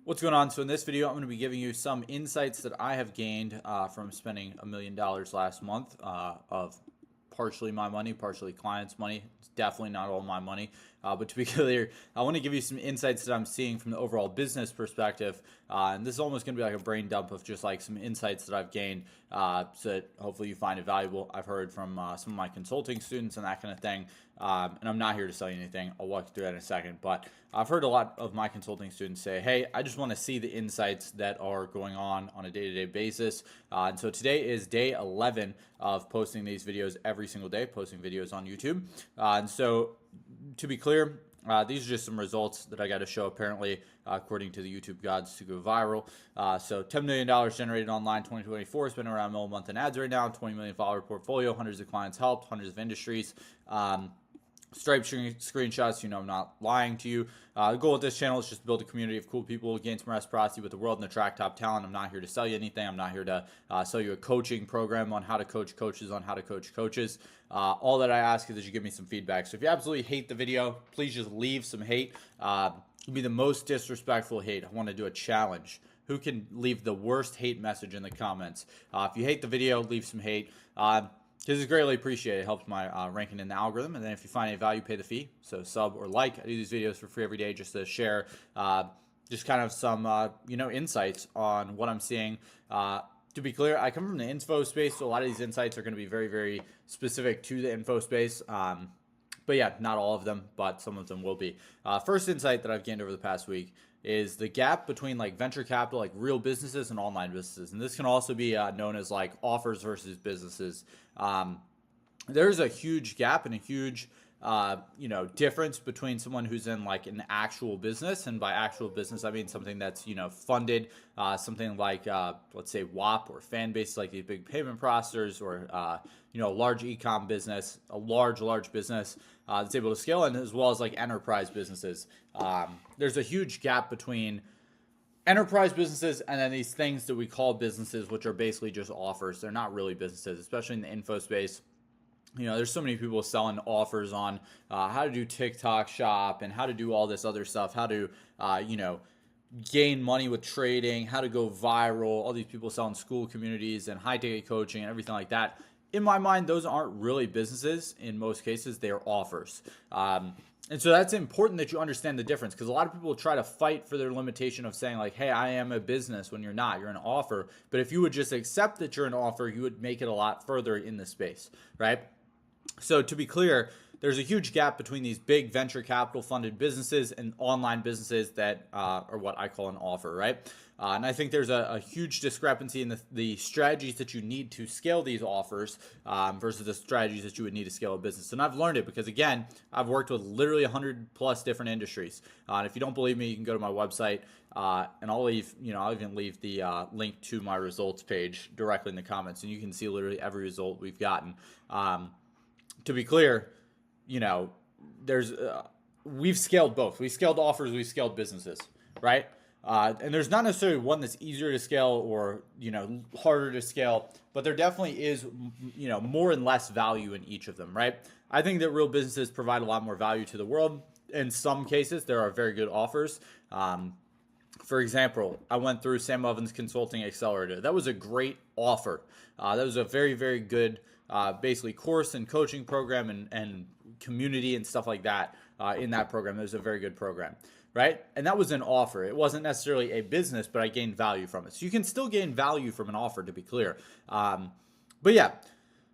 What's going on? So in this video, I'm going to be giving you some insights that I have gained from spending $1 million last month of partially my money, partially clients' money. It's definitely not all my money. But to be clear, I want to give you some insights that I'm seeing from the overall business perspective. And this is almost going to be like a brain dump of just like some insights that I've gained so that hopefully you find it valuable. I've heard from some of my consulting students and that kind of thing. And I'm not here to sell you anything. I'll walk you through that in a second. But I've heard a lot of my consulting students say, hey, I just want to see the insights that are going on a day-to-day basis. And so today is day 11 of posting these videos every single day, posting videos on YouTube. And so to be clear, these are just some results that I got to show apparently according to the YouTube gods to go viral. So $10 million generated online 2024, spending around $1 million a month in ads right now, 20 million follower portfolio, hundreds of clients helped, hundreds of industries. Stripe screenshots, I'm not lying to you. The goal of this channel is just to build a community of cool people, gain some reciprocity with the world, and attract top talent. I'm not here to sell you anything. I'm not here to sell you a coaching program on how to coach coaches on how to coach coaches. All that I ask is that you give me some feedback. So if you absolutely hate the video, please just leave some hate. It'll be the most disrespectful hate. I want to do a challenge. Who can leave the worst hate message in the comments? If you hate the video, leave some hate. Because it's greatly appreciated. It helps my ranking in the algorithm. And then if you find any value, pay the fee. So sub or like. I do these videos for free every day just to share just kind of some, insights on what I'm seeing. To be clear, I come from the info space, so a lot of these insights are going to be very, very specific to the info space. But yeah, not all of them, but some of them will be. First insight that I've gained over the past week is the gap between like venture capital, like real businesses and online businesses. And this can also be known as like offers versus businesses. There's a huge gap and a huge, difference between someone who's in like an actual business. And by actual business, I mean something that's, funded, something like, let's say WAP or Fanbase, like these big payment processors or, a large e-com business, a large business that's able to scale, and as well as like enterprise businesses. There's a huge gap between enterprise businesses and then these things that we call businesses, which are basically just offers. They're not really businesses, especially in the info space. There's so many people selling offers on how to do TikTok shop and how to do all this other stuff, how to, gain money with trading, how to go viral, all these people selling school communities and high ticket coaching and everything like that. In my mind, those aren't really businesses. In most cases, they are offers. And so that's important that you understand the difference, because a lot of people try to fight for their limitation of saying like, hey, I am a business, when you're not, you're an offer. But if you would just accept that you're an offer, you would make it a lot further in the space, right? So to be clear, there's a huge gap between these big venture capital funded businesses and online businesses that are what I call an offer, right? And I think there's a huge discrepancy in the strategies that you need to scale these offers versus the strategies that you would need to scale a business. And I've learned it because, again, I've worked with literally 100 plus different industries. And if you don't believe me, you can go to my website and I'll even leave the link to my results page directly in the comments, and you can see literally every result we've gotten. To be clear, we've scaled both. We scaled offers, we scaled businesses, right? And there's not necessarily one that's easier to scale or, harder to scale, but there definitely is, more and less value in each of them, right? I think that real businesses provide a lot more value to the world. In some cases, there are very good offers. For example, I went through Sam Ovens Consulting Accelerator. That was a great offer. That was a very, very good basically course and coaching program and community and stuff like that in that program. It was a very good program, right? And that was an offer. It wasn't necessarily a business, but I gained value from it. So you can still gain value from an offer, to be clear. But yeah,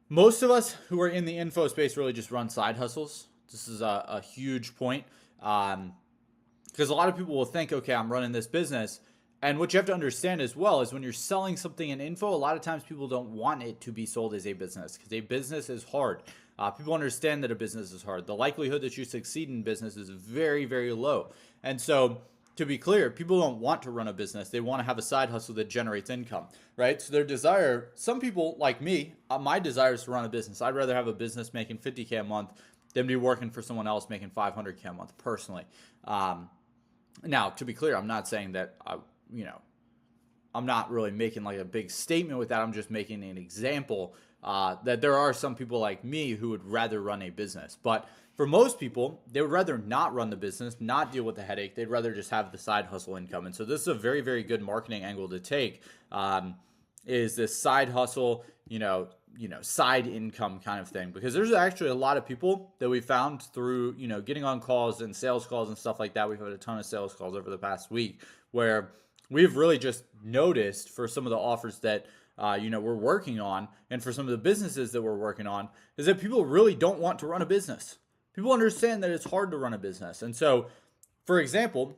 most of us who are in the info space really just run side hustles. This is a huge point because a lot of people will think, okay, I'm running this business. And what you have to understand as well is when you're selling something in info, a lot of times people don't want it to be sold as a business because a business is hard. People understand that a business is hard. The likelihood that you succeed in business is very, very low. And so to be clear, people don't want to run a business. They want to have a side hustle that generates income, right? So their desire, some people like me, my desire is to run a business. I'd rather have a business making $50K a month than be working for someone else making $500K a month personally. Now, to be clear, I'm not saying that I'm not really making like a big statement with that. I'm just making an example that there are some people like me who would rather run a business. But for most people, they would rather not run the business, not deal with the headache. They'd rather just have the side hustle income. And so this is a very, very good marketing angle to take, is this side hustle, side income kind of thing. Because there's actually a lot of people that we found through, getting on calls and sales calls and stuff like that. We've had a ton of sales calls over the past week where we've really just noticed for some of the offers that we're working on, and for some of the businesses that we're working on, is that people really don't want to run a business. People understand that it's hard to run a business. And so, for example,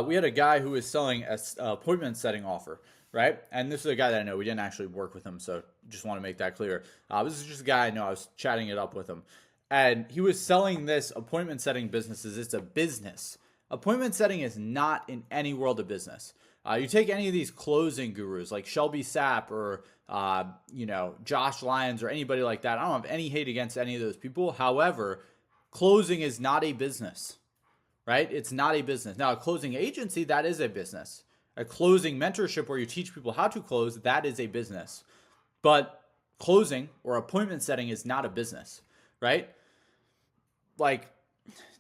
we had a guy who was selling an appointment setting offer, right? And this is a guy that I know. We didn't actually work with him, so just want to make that clear. This is just a guy I know. I was chatting it up with him. And he was selling this appointment setting businesses. It's a business. Appointment setting is not in any world of business. You take any of these closing gurus like Shelby Sapp or, Josh Lyons or anybody like that. I don't have any hate against any of those people. However, closing is not a business, right? It's not a business. Now, a closing agency, that is a business. A closing mentorship where you teach people how to close, that is a business. But closing or appointment setting is not a business, right? Like,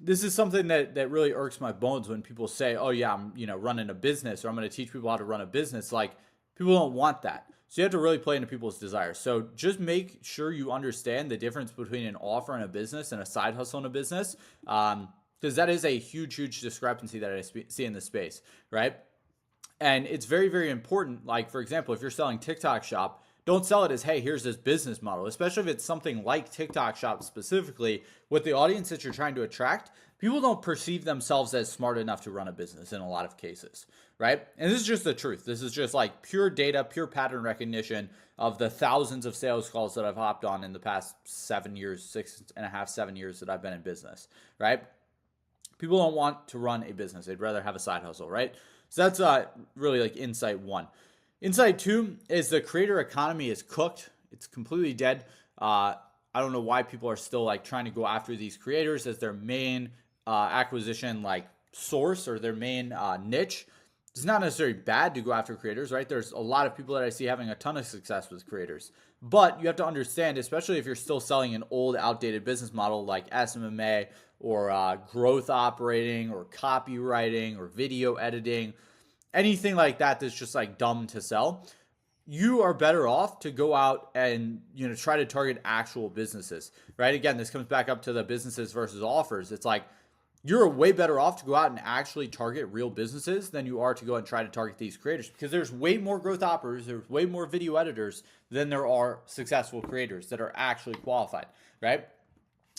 this is something that really irks my bones when people say, oh yeah, I'm, running a business, or I'm going to teach people how to run a business. Like, people don't want that. So you have to really play into people's desires. So just make sure you understand the difference between an offer and a business and a side hustle in a business. Because that is a huge, huge discrepancy that I see in this space, right? And it's very, very important. Like, for example, if you're selling TikTok Shop, don't sell it as, hey, here's this business model, especially if it's something like TikTok Shop specifically with the audience that you're trying to attract. People don't perceive themselves as smart enough to run a business in a lot of cases, right? And this is just the truth. This is just like pure data, pure pattern recognition of the thousands of sales calls that I've hopped on in the past 7 years, 6.5, 7 years that I've been in business, right? People don't want to run a business. They'd rather have a side hustle, right? So that's really like insight one. Insight two is the creator economy is cooked. It's completely dead. I don't know why people are still like trying to go after these creators as their main acquisition like source or their main niche. It's not necessarily bad to go after creators, right? There's a lot of people that I see having a ton of success with creators. But you have to understand, especially if you're still selling an old, outdated business model like SMMA or growth operating or copywriting or video editing, anything like that that's just like dumb to sell, you are better off to go out and try to target actual businesses, right? Again, this comes back up to the businesses versus offers. It's like you're way better off to go out and actually target real businesses than you are to go and try to target these creators, because there's way more growth operators, there's way more video editors than there are successful creators that are actually qualified, right?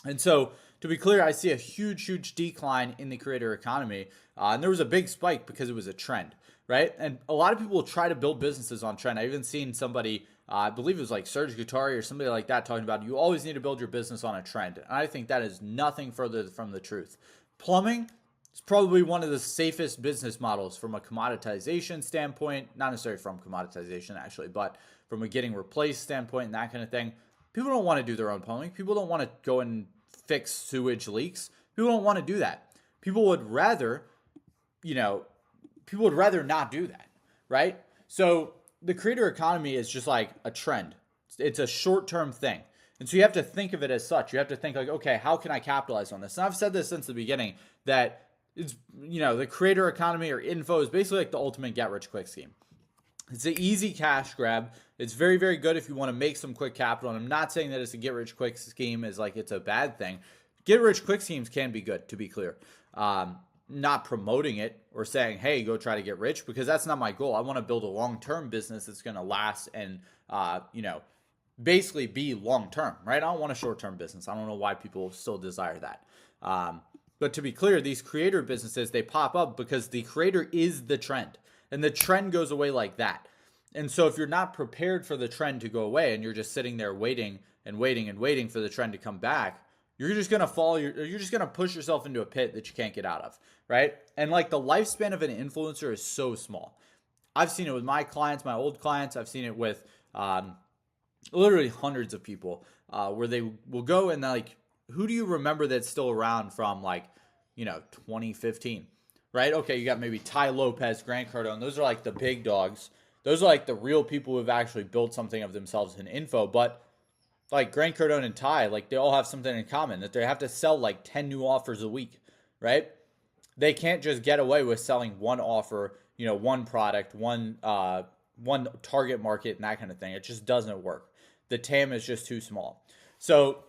And so, to be clear, I see a huge, huge decline in the creator economy. And there was a big spike because it was a trend, right? And a lot of people will try to build businesses on trend. I've even seen somebody, I believe it was like Serge Guattari or somebody like that, talking about you always need to build your business on a trend. And I think that is nothing further from the truth. Plumbing is probably one of the safest business models from a commoditization standpoint, not necessarily from commoditization actually, but from a getting replaced standpoint and that kind of thing. People don't want to do their own plumbing. People don't want to go and fix sewage leaks. People don't want to do that. People would rather not do that, right? So the creator economy is just like a trend. It's a short-term thing. And so you have to think of it as such. You have to think like, okay, how can I capitalize on this? And I've said this since the beginning that it's, the creator economy or info is basically like the ultimate get-rich-quick scheme. It's an easy cash grab. It's very, very good if you want to make some quick capital. And I'm not saying that it's a get-rich-quick scheme is like it's a bad thing. Get-rich-quick schemes can be good, to be clear. Not promoting it or saying, hey, go try to get rich, because that's not my goal. I want to build a long-term business that's going to last and, basically be long-term, right? I don't want a short-term business. I don't know why people still desire that. But to be clear, these creator businesses, they pop up because the creator is the trend. And the trend goes away like that. And so if you're not prepared for the trend to go away and you're just sitting there waiting and waiting and waiting for the trend to come back, you're just going to fall. You're just going to push yourself into a pit that you can't get out of, right? And like the lifespan of an influencer is so small. I've seen it with my clients, my old clients. I've seen it with literally hundreds of people where they will go and like, who do you remember that's still around from 2015? Right? Okay, you got maybe Ty Lopez, Grant Cardone. Those are like the big dogs. Those are like the real people who have actually built something of themselves in info. But like Grant Cardone and Ty, like they all have something in common that they have to sell like 10 new offers a week, right? They can't just get away with selling one offer, one product, one target market and that kind of thing. It just doesn't work. The TAM is just too small. So,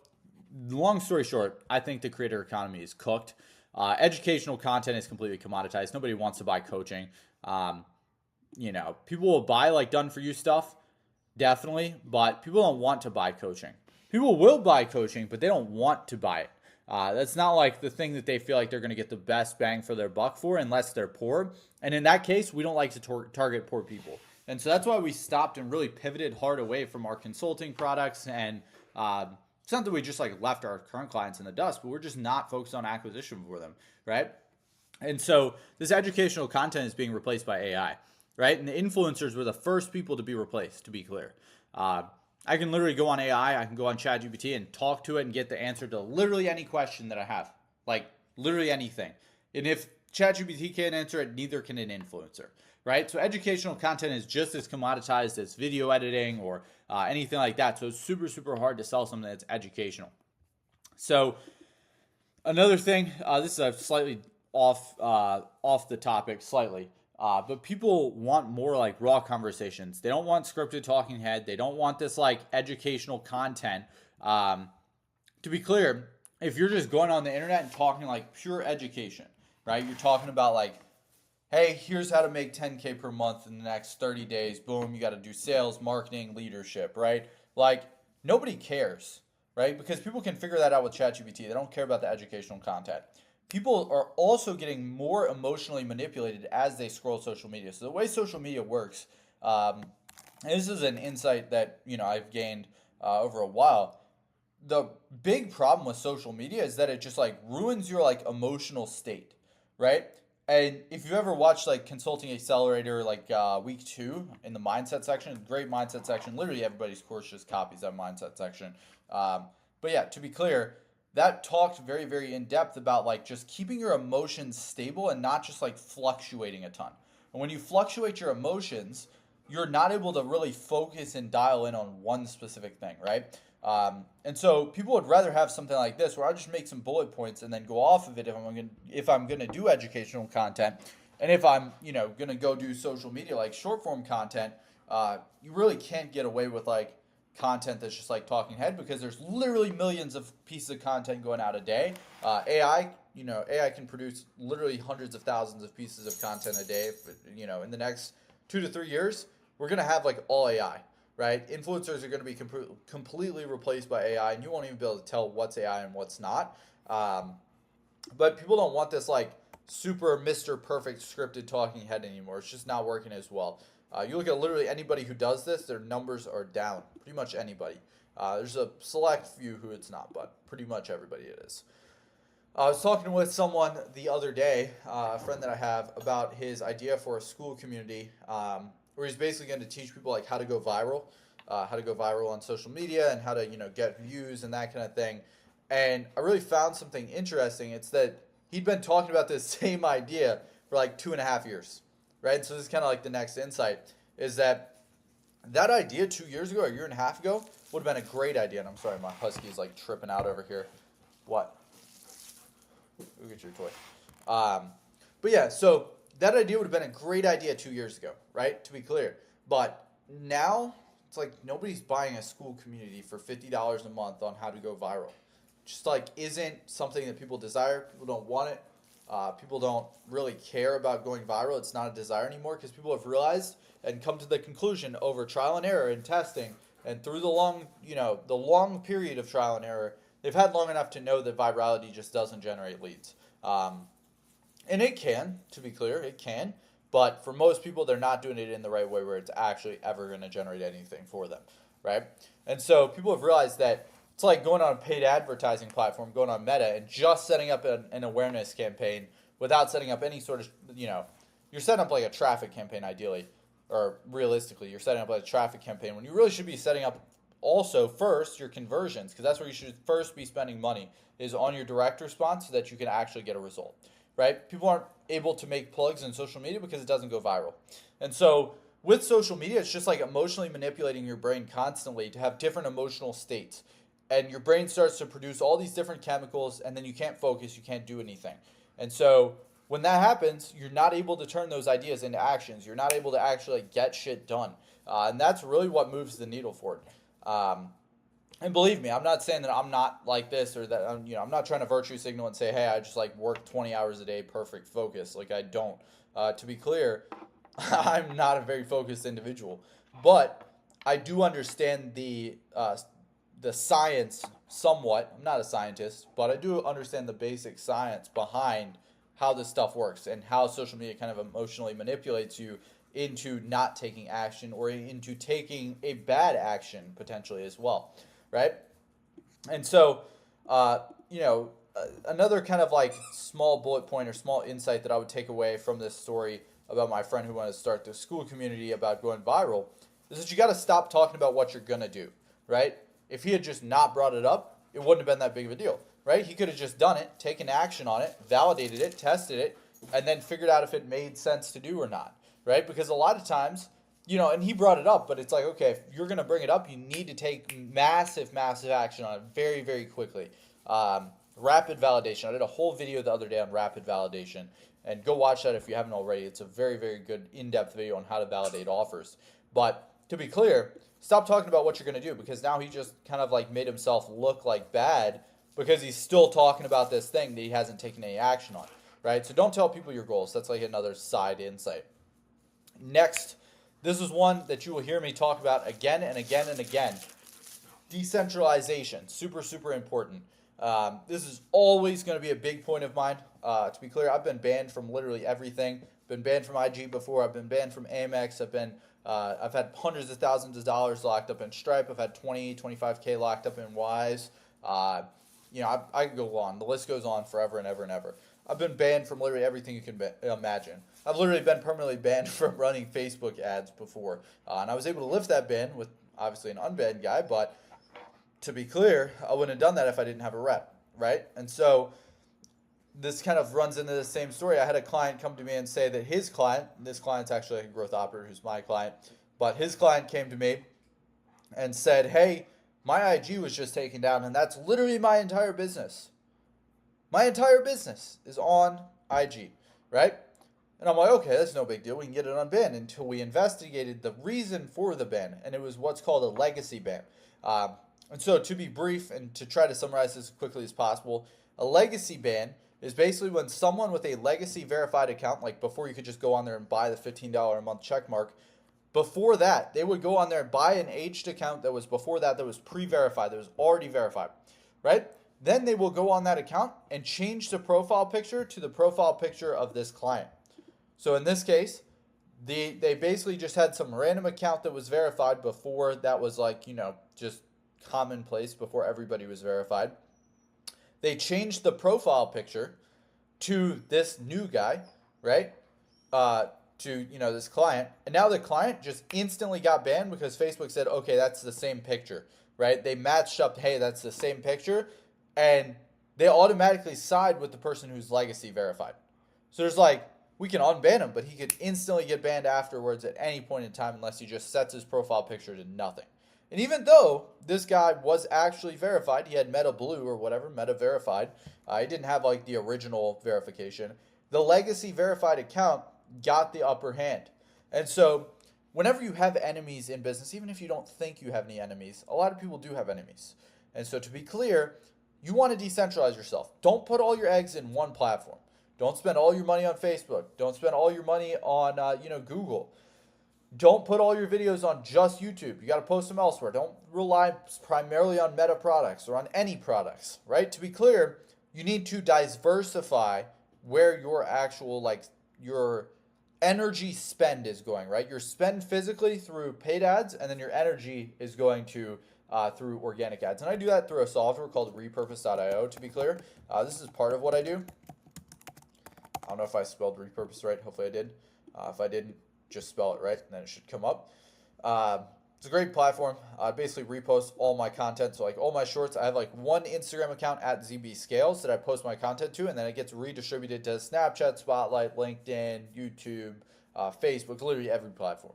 long story short, I think the creator economy is cooked. Educational content is completely commoditized. Nobody wants to buy coaching. People will buy like done for you stuff, definitely, but people don't want to buy coaching. People will buy coaching, but they don't want to buy it. That's not like the thing that they feel like they're going to get the best bang for their buck for unless they're poor. And in that case, we don't like to target poor people. And so that's why we stopped and really pivoted hard away from our consulting products. And it's not that we just like left our current clients in the dust, but we're just not focused on acquisition for them, right? And so this educational content is being replaced by AI, right? And the influencers were the first people to be replaced, to be clear. I can literally go on AI, I can go on ChatGPT and talk to it and get the answer to literally any question that I have, like literally anything. And if ChatGPT can't answer it, neither can an influencer, right? So educational content is just as commoditized as video editing or anything like that. So it's super, super hard to sell something that's educational. So another thing, this is a slightly off the topic slightly. But people want more like raw conversations. They don't want scripted talking head. They don't want this like educational content. To be clear, if you're just going on the internet and talking like pure education, right? You're talking about like, hey, here's how to make 10K per month in the next 30 days. Boom, you got to do sales, marketing, leadership, right? Like nobody cares, right? Because people can figure that out with ChatGPT. They don't care about the educational content. People are also getting more emotionally manipulated as they scroll social media. So the way social media works, and this is an insight that I've gained over a while. The big problem with social media is that it just like ruins your like emotional state, right? And if you've ever watched like Consulting Accelerator, like week 2 in the mindset section, great mindset section. Literally everybody's course just copies that mindset section. But yeah, to be clear, that talked very, very in depth about like just keeping your emotions stable and not just like fluctuating a ton. And when you fluctuate your emotions, you're not able to really focus and dial in on one specific thing, right? And so people would rather have something like this where I just make some bullet points and then go off of it if I'm gonna do educational content, and if I'm gonna go do social media like short form content. You really can't get away with like content that's just like talking head because there's literally millions of pieces of content going out a day. AI can produce literally hundreds of thousands of pieces of content a day. In the next 2 to 3 years, we're gonna have like all AI, right? Influencers are gonna be completely replaced by AI, and you won't even be able to tell what's AI and what's not. But people don't want this like super Mr. Perfect scripted talking head anymore. It's just not working as well. You look at literally anybody who does this, their numbers are down. Pretty much anybody. There's a select few who it's not, but pretty much everybody it is. I was talking with someone the other day, a friend that I have, about his idea for a school community where he's basically going to teach people like how to go viral on social media and how to get views and that kind of thing. And I really found something interesting. It's that he'd been talking about this same idea for like 2.5 years. Right, so this is kind of like the next insight, is that idea 2 years ago, or a year and a half ago, would have been a great idea. And I'm sorry, my husky is like tripping out over here. What? Go get your toy. But yeah, so that idea would have been a great idea 2 years ago, right? To be clear. But now it's like nobody's buying a school community for $50 a month on how to go viral. Just like isn't something that people desire. People don't want it. People don't really care about going viral. It's not a desire anymore because people have realized and come to the conclusion over trial and error and testing and through the long period of trial and error, they've had long enough to know that virality just doesn't generate leads. And it can, to be clear, it can. But for most people, they're not doing it in the right way where it's actually ever going to generate anything for them, right? And so people have realized that it's like going on a paid advertising platform, going on Meta, and just setting up an awareness campaign without setting up any sort of, you're setting up like a traffic campaign ideally, or realistically, you're setting up like a traffic campaign when you really should be setting up also first your conversions, because that's where you should first be spending money, is on your direct response so that you can actually get a result, right? People aren't able to make plugs in social media because it doesn't go viral. And so with social media, it's just like emotionally manipulating your brain constantly to have different emotional states. And your brain starts to produce all these different chemicals, and then you can't focus, you can't do anything. And so when that happens, you're not able to turn those ideas into actions. You're not able to actually get shit done. And that's really what moves the needle forward. And believe me, I'm not saying that I'm not like this or that I'm not trying to virtue signal and say, hey, I just like work 20 hours a day, perfect focus. Like I don't. To be clear, I'm not a very focused individual, but I do understand the science somewhat. I'm not a scientist, but I do understand the basic science behind how this stuff works and how social media kind of emotionally manipulates you into not taking action or into taking a bad action potentially as well, right? And so, uh, another kind of like small bullet point or small insight that I would take away from this story about my friend who wanted to start the school community about going viral is that you got to stop talking about what you're going to do, right? If he had just not brought it up, it wouldn't have been that big of a deal, right? He could have just done it, taken action on it, validated it, tested it, and then figured out if it made sense to do or not, right? Because a lot of times, and he brought it up, but it's like, okay, if you're going to bring it up, you need to take massive, massive action on it very, very quickly. Rapid validation. I did a whole video the other day on rapid validation, and go watch that if you haven't already. It's a very, very good in-depth video on how to validate offers. But to be clear, stop talking about what you're going to do, because now he just kind of like made himself look like bad because he's still talking about this thing that he hasn't taken any action on, right? So don't tell people your goals. That's like another side insight. Next, this is one that you will hear me talk about again and again and again. Decentralization, super, super important. This is always going to be a big point of mine. To be clear, I've been banned from literally everything. Been banned from IG before. I've been banned from Amex. I've had hundreds of thousands of dollars locked up in Stripe. I've had 25K locked up in Wise. I could go on. The list goes on forever and ever and ever. I've been banned from literally everything you can imagine. I've literally been permanently banned from running Facebook ads before. And I was able to lift that ban with obviously an unbanned guy, but to be clear, I wouldn't have done that if I didn't have a rep, right? And so this kind of runs into the same story. I had a client come to me and say that his client, this client's actually a growth operator who's my client, but his client came to me and said, hey, my IG was just taken down, and that's literally my entire business. My entire business is on IG, right? And I'm like, okay, that's no big deal. We can get it unbanned, until we investigated the reason for the ban, and it was what's called a legacy ban. And so to be brief and to try to summarize this as quickly as possible, a legacy ban is basically when someone with a legacy verified account, like before you could just go on there and buy the $15 a month check mark, before that, they would go on there and buy an aged account that was before that was pre-verified, that was already verified, right? Then they will go on that account and change the profile picture to the profile picture of this client. So in this case, they basically just had some random account that was verified before that was like, just commonplace before everybody was verified. They changed the profile picture to this new guy, right? To this client, and now the client just instantly got banned because Facebook said, okay, that's the same picture, right? They matched up, hey, that's the same picture, and they automatically side with the person who's legacy verified. So there's like, we can unban him, but he could instantly get banned afterwards at any point in time unless he just sets his profile picture to nothing. And even though this guy was actually verified, he had Meta Blue or whatever, Meta verified, he didn't have like the original verification, the legacy verified account got the upper hand. And so whenever you have enemies in business, even if you don't think you have any enemies, a lot of people do have enemies. And so to be clear, you want to decentralize yourself. Don't put all your eggs in one platform. Don't spend all your money on Facebook. Don't spend all your money on Google. Don't put all your videos on just YouTube. You got to post them elsewhere. Don't rely primarily on Meta products or on any products, right? To be clear, you need to diversify where your actual your energy spend is going, right? Your spend physically through paid ads, and then your energy is going to through organic ads. And I do that through a software called repurpose.io, to be clear. This is part of what I do. I don't know if I spelled repurpose right. Hopefully I did. If I didn't, just spell it right, and then it should come up. It's a great platform. I basically repost all my content. So like all my shorts, I have like one Instagram account at ZB Scales that I post my content to, and then it gets redistributed to Snapchat, Spotlight, LinkedIn, YouTube, Facebook, literally every platform.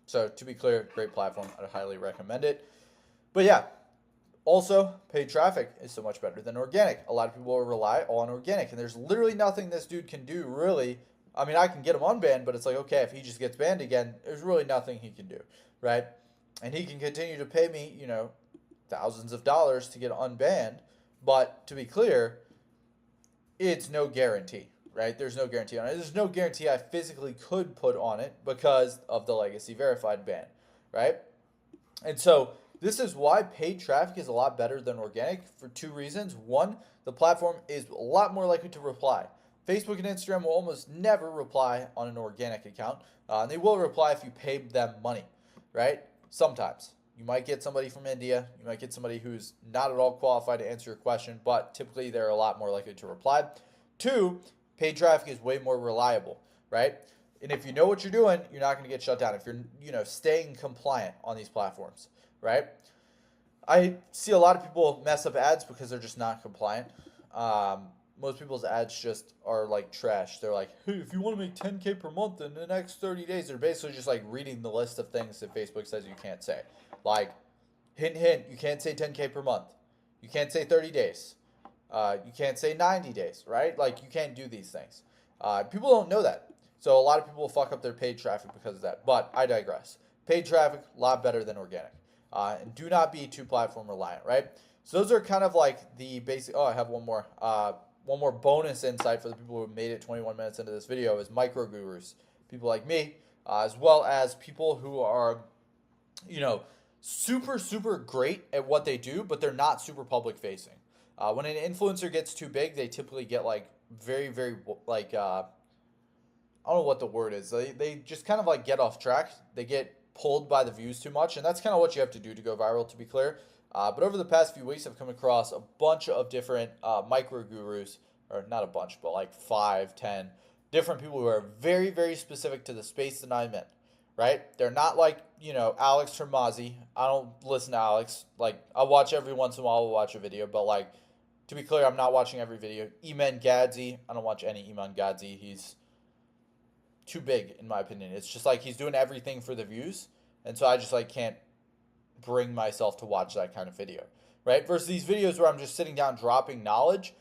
So to be clear, great platform. I'd highly recommend it. But yeah, also, paid traffic is so much better than organic. A lot of people rely on organic, and there's literally nothing this dude can do, really. I mean, I can get him unbanned, but it's like, okay, if he just gets banned again, there's really nothing he can do, right? And he can continue to pay me, thousands of dollars to get unbanned. But to be clear, it's no guarantee, right? There's no guarantee on it. There's no guarantee I physically could put on it because of the legacy verified ban, right? And so this is why paid traffic is a lot better than organic for two reasons. One, the platform is a lot more likely to reply. Facebook and Instagram will almost never reply on an organic account. And they will reply if you pay them money, right? Sometimes. You might get somebody from India. You might get somebody who's not at all qualified to answer your question, but typically they're a lot more likely to reply. Two, paid traffic is way more reliable, right? And if you know what you're doing, you're not going to get shut down. If you're, staying compliant on these platforms, right? I see a lot of people mess up ads because they're just not compliant. Most people's ads just are like trash. They're like, hey, if you want to make 10K per month in the next 30 days, they're basically just like reading the list of things that Facebook says you can't say. Like, hint, hint, you can't say 10K per month. You can't say 30 days. You can't say 90 days, right? Like, you can't do these things. People don't know that. So a lot of people will fuck up their paid traffic because of that. But I digress. Paid traffic, a lot better than organic. And do not be too platform reliant, right? So those are kind of like the basic. Oh, I have one more. One more bonus insight for the people who made it 21 minutes into this video is micro gurus, people like me, as well as people who are, super, super great at what they do, but they're not super public facing. When an influencer gets too big, they typically get like very, very like, I don't know what the word is. They just kind of like get off track. They get pulled by the views too much, and that's kind of what you have to do to go viral, to be clear. But over the past few weeks, I've come across a bunch of different micro gurus, or not a bunch, but like 5, 10 different people who are very, very specific to the space that I'm in, right? They're not like, Alex Hermazi. I don't listen to Alex. Like, I'll watch every once in a while, I'll watch a video, but like, to be clear, I'm not watching every video. Iman Gadzi, I don't watch any Iman Gadzi. He's too big, in my opinion. It's just like he's doing everything for the views, and so I just like can't bring myself to watch that kind of video, right? Versus these videos where I'm just sitting down dropping knowledge,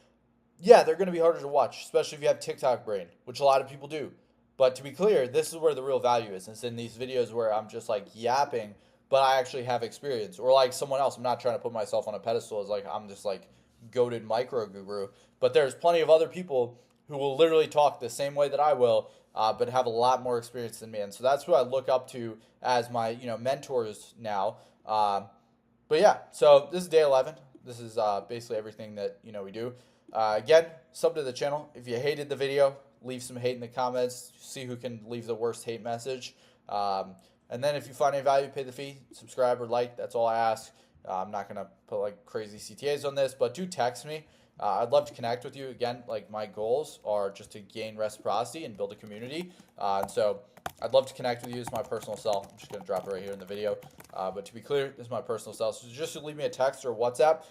yeah, they're going to be harder to watch, especially if you have TikTok brain, which a lot of people do. But to be clear, this is where the real value is. It's in these videos where I'm just like yapping, but I actually have experience. Or like someone else, I'm not trying to put myself on a pedestal as like I'm just like goated micro guru. But there's plenty of other people who will literally talk the same way that I will, but have a lot more experience than me. And so that's who I look up to as my mentors now. But yeah, so this is day 11. This is basically everything that we do. Again, sub to the channel. If you hated the video, leave some hate in the comments. See who can leave the worst hate message. And then if you find any value, pay the fee, subscribe or like. That's all I ask. I'm not going to put like crazy CTAs on this, but do text me. I'd love to connect with you. Again, like my goals are just to gain reciprocity and build a community. And so I'd love to connect with you. This is my personal cell. I'm just going to drop it right here in the video. But to be clear, this is my personal cell. So just leave me a text or WhatsApp.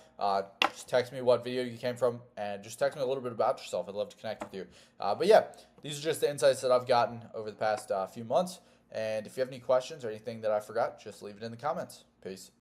Just text me what video you came from and just text me a little bit about yourself. I'd love to connect with you. But yeah, these are just the insights that I've gotten over the past few months. And if you have any questions or anything that I forgot, just leave it in the comments. Peace.